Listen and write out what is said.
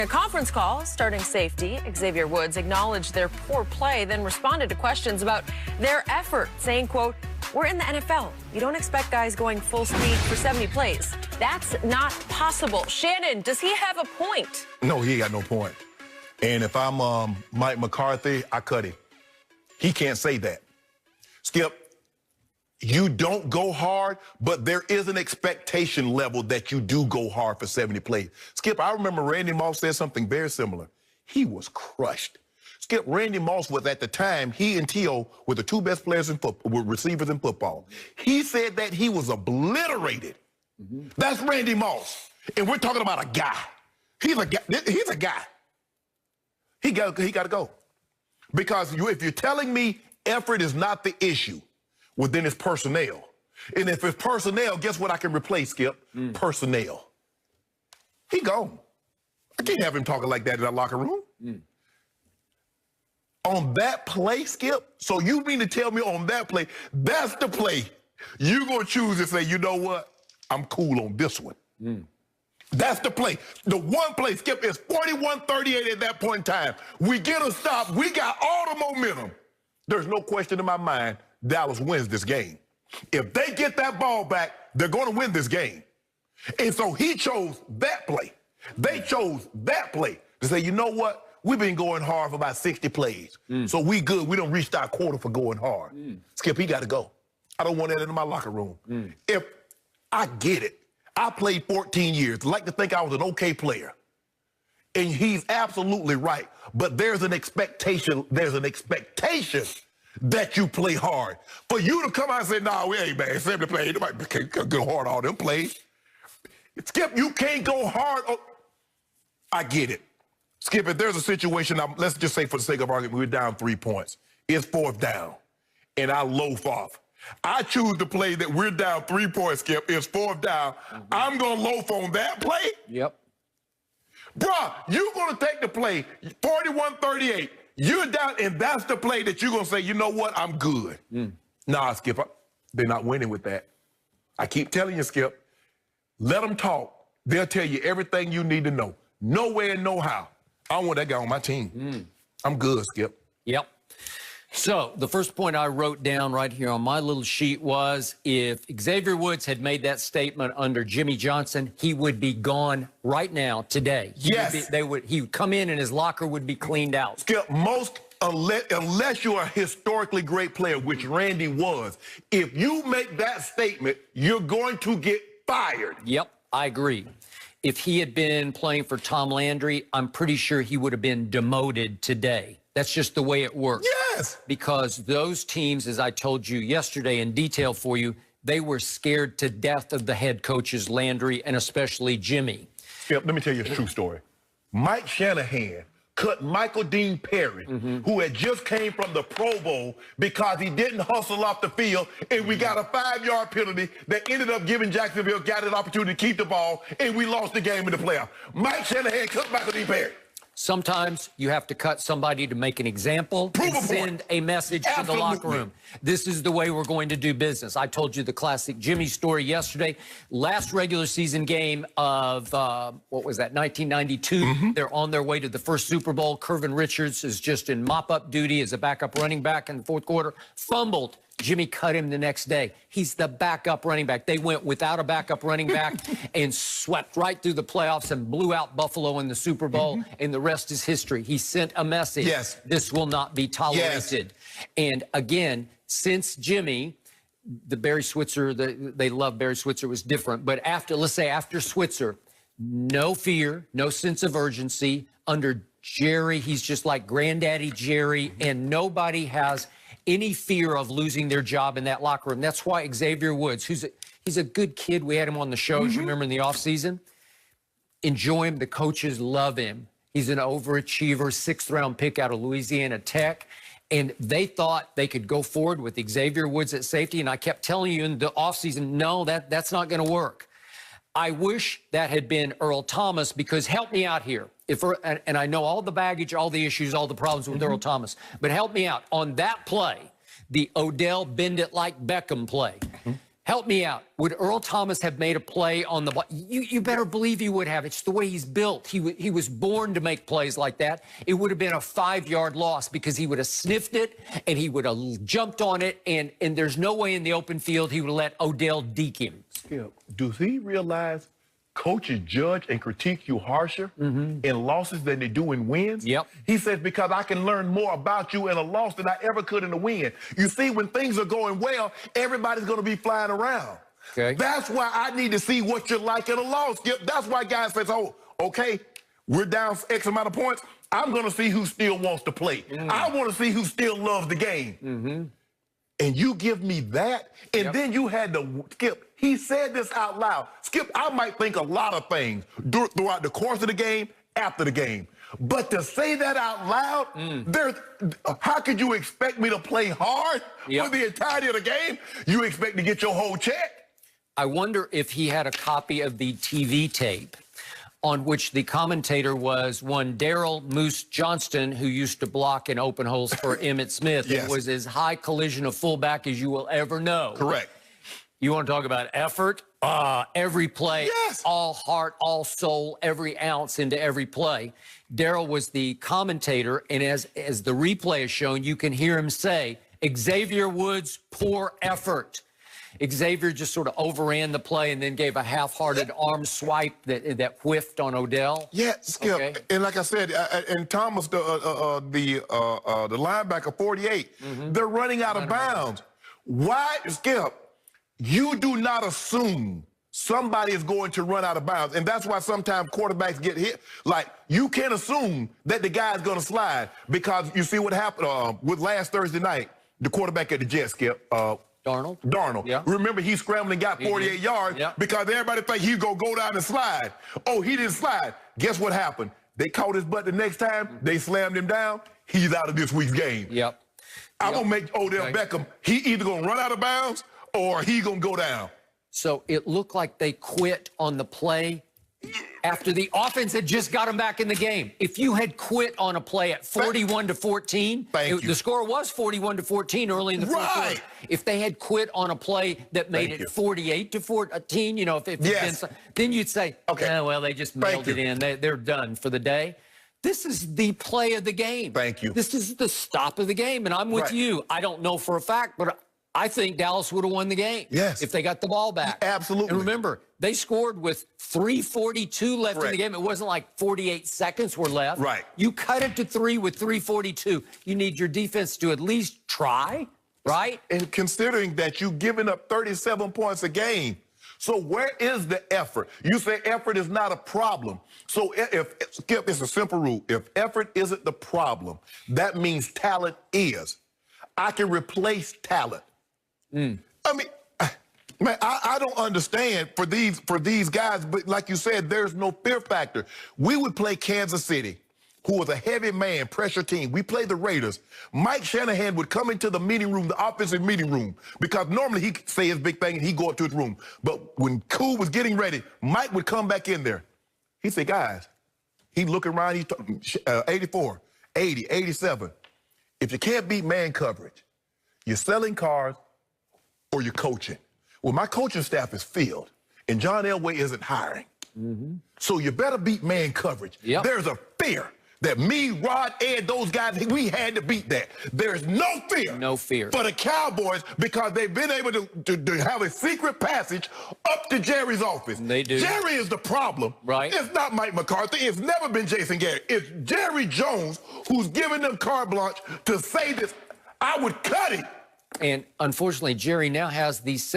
A conference call, starting safety, Xavier Woods acknowledged their poor play, then responded to questions about their effort, saying, quote, "We're in the NFL. You don't expect guys going full speed for 70 plays. That's not possible." Shannon, does he have a point? No, he ain't got no point. And if I'm Mike McCarthy, I cut him. He can't say that. Skip, you don't go hard, but there is an expectation level that you do go hard for 70 plays. Skip, I remember Randy Moss said something very similar. He was crushed. Skip, Randy Moss was at the time, he and T.O. were the two best players in football, were receivers in football. He said that he was obliterated. That's Randy Moss. And we're talking about a guy. He's a guy. He's a guy. He got to go. Because if you're telling me effort is not the issue, well, then it's personnel. And if it's personnel, guess what I can replace, Skip? Personnel. He gone. I can't have him talking like that in our locker room. On that play, Skip, so you mean to tell me on that play, that's the play you're going to choose and say, you know what? I'm cool on this one. That's the play. The one play, Skip, is 41-38 at that point in time. We get a stop. We got all the momentum. There's no question in my mind Dallas wins this game. If they get that ball back, they're going to win this game. And so he chose that play. They chose that play to say, you know what? We've been going hard for about 60 plays. So we good. We don't reach our quota for going hard. Skip, he got to go. I don't want that in my locker room. If I get it, I played 14 years. I like to think I was an okay player. And he's absolutely right. But there's an expectation. There's an expectation that you play hard. For you to come out and say, nah, we ain't bad. 70 plays. Nobody can't go hard on them plays. Skip, you can't go hard. I get it. Skip, if there's a situation, let's just say for the sake of argument, we're down 3 points. It's fourth down, and I loaf off. I choose to play that we're down 3 points, Skip. It's fourth down. I'm going to loaf on that play? Yep. Bruh, you're going to take the play, 41-38. You're down, and that's the play that you're going to say, you know what, I'm good. Nah, Skip, they're not winning with that. I keep telling you, Skip, let them talk. They'll tell you everything you need to know. No way and no how. I don't want that guy on my team. I'm good, Skip. Yep. So the first point I wrote down right here on my little sheet was if Xavier Woods had made that statement under Jimmy Johnson, he would be gone right now, today. Yes. He would come in and his locker would be cleaned out. Skip, unless you're a historically great player, which Randy was, if you make that statement, you're going to get fired. Yep, I agree. If he had been playing for Tom Landry, I'm pretty sure he would have been demoted today. That's just the way it works. Yes. Because those teams, as I told you yesterday in detail for you, they were scared to death of the head coaches, Landry, and especially Jimmy. Skip, let me tell you a true story. Mike Shanahan cut Michael Dean Perry, who had just came from the Pro Bowl because he didn't hustle off the field, and we got a 5-yard penalty that ended up giving Jacksonville got an opportunity to keep the ball, and we lost the game in the playoff. Mike Shanahan cut Michael Dean Perry. Sometimes you have to cut somebody to make an example and send a message to the locker room. This is the way we're going to do business. I told you the classic Jimmy story yesterday. Last regular season game of, what was that, 1992. They're on their way to the first Super Bowl. Curvin Richards is just in mop-up duty as a backup running back in the fourth quarter. Fumbled. Jimmy cut him the next day. He's the backup running back. They went without a backup running back and swept right through the playoffs and blew out Buffalo in the Super Bowl, and the rest is history. He sent a message. Yes. This will not be tolerated. And again, since Jimmy, the Barry Switzer, they love Barry Switzer, was different. But after, let's say after Switzer, no fear, no sense of urgency. Under Jerry, he's just like Granddaddy Jerry, and nobody has any fear of losing their job in that locker room. That's why Xavier Woods, he's a good kid. We had him on the show, as you remember, in the offseason. Enjoy him. The coaches love him. He's an overachiever, 6th-round pick out of Louisiana Tech. And they thought they could go forward with Xavier Woods at safety. And I kept telling you in the offseason, no, that's not going to work. I wish that had been Earl Thomas, because help me out here. And I know all the baggage, all the issues, all the problems with Earl Thomas, but help me out. On that play, the Odell bend it like Beckham play, Help me out. Would Earl Thomas have made a play on the ball? You better believe he would have. It's the way he's built. He was born to make plays like that. It would have been a 5-yard loss because he would have sniffed it and he would have jumped on it, and there's no way in the open field he would have let Odell deke him. Skip, does he realize coaches judge and critique you harsher in losses than they do in wins? Yep. He says, because I can learn more about you in a loss than I ever could in a win. You see, when things are going well, everybody's going to be flying around. Okay. That's why I need to see what you're like in a loss, Skip. That's why guys say, oh, okay, we're down X amount of points. I'm going to see who still wants to play. I want to see who still loves the game. And you give me that, and then you had to, Skip, he said this out loud. Skip, I might think a lot of things throughout the course of the game, after the game. But to say that out loud, how could you expect me to play hard for the entirety of the game? You expect to get your whole check? I wonder if he had a copy of the TV tape on which the commentator was one Daryl Moose Johnston, who used to block in open holes for Emmitt Smith. Yes. It was as high collision of fullback as you will ever know. Correct. You want to talk about effort? Every play, all heart, all soul, every ounce into every play. Daryl was the commentator, and as the replay is shown, you can hear him say, Xavier Woods, poor effort. Xavier just sort of overran the play and then gave a half-hearted arm swipe that whiffed on Odell. Yeah, Skip. Okay. And like I said, and Thomas, the linebacker, 48, they're running out of bounds. Why, Skip? You do not assume somebody is going to run out of bounds. And that's why sometimes quarterbacks get hit. Like, you can't assume that the guy's going to slide, because you see what happened with last Thursday night, the quarterback at the Jets, Skip. Darnold. Yeah. Remember, he scrambled and got 48 yards because everybody think he's going to go down and slide. Oh, he didn't slide. Guess what happened? They caught his butt the next time. They slammed him down. He's out of this week's game. I'm going to make Odell Beckham, he either going to run out of bounds or he going to go down. So it looked like they quit on the play after the offense had just got him back in the game. If you had quit on a play at 41-14, the score was 41-14 early in the fourth quarter. If they had quit on a play that made it 48-14, you know, if it then you'd say, okay, oh, well, they just mailed it in. They're done for the day. This is the play of the game. This is the stop of the game, and I'm with you. I don't know for a fact, but I think Dallas would have won the game if they got the ball back. Absolutely. And remember, they scored with 3:42 left in the game. It wasn't like 48 seconds were left. You cut it to 3 with 3:42. You need your defense to at least try, right? And considering that you've given up 37 points a game, so where is the effort? You say effort is not a problem. So Skip, it's a simple rule. If effort isn't the problem, that means talent is. I can replace talent. I mean, man, I don't understand for these guys, but like you said, there's no fear factor. We would play Kansas City, who was a heavy man, pressure team. We played the Raiders. Mike Shanahan would come into the meeting room, the offensive meeting room, because normally he'd say his big thing and he'd go up to his room. But when Cool was getting ready, Mike would come back in there. He'd say, guys, he'd look around, he's 84, 80, 87. If you can't beat man coverage, you're selling cars or you're coaching. Well, my coaching staff is filled, and John Elway isn't hiring. So you better beat man coverage. There's a fear that me, Rod, Ed, those guys, we had to beat that. There's no fear. No fear. For the Cowboys, because they've been able to have a secret passage up to Jerry's office. They do. Jerry is the problem. It's not Mike McCarthy. It's never been Jason Garrett. It's Jerry Jones who's giving them carte blanche to say this. I would cut it. And unfortunately, Jerry now has these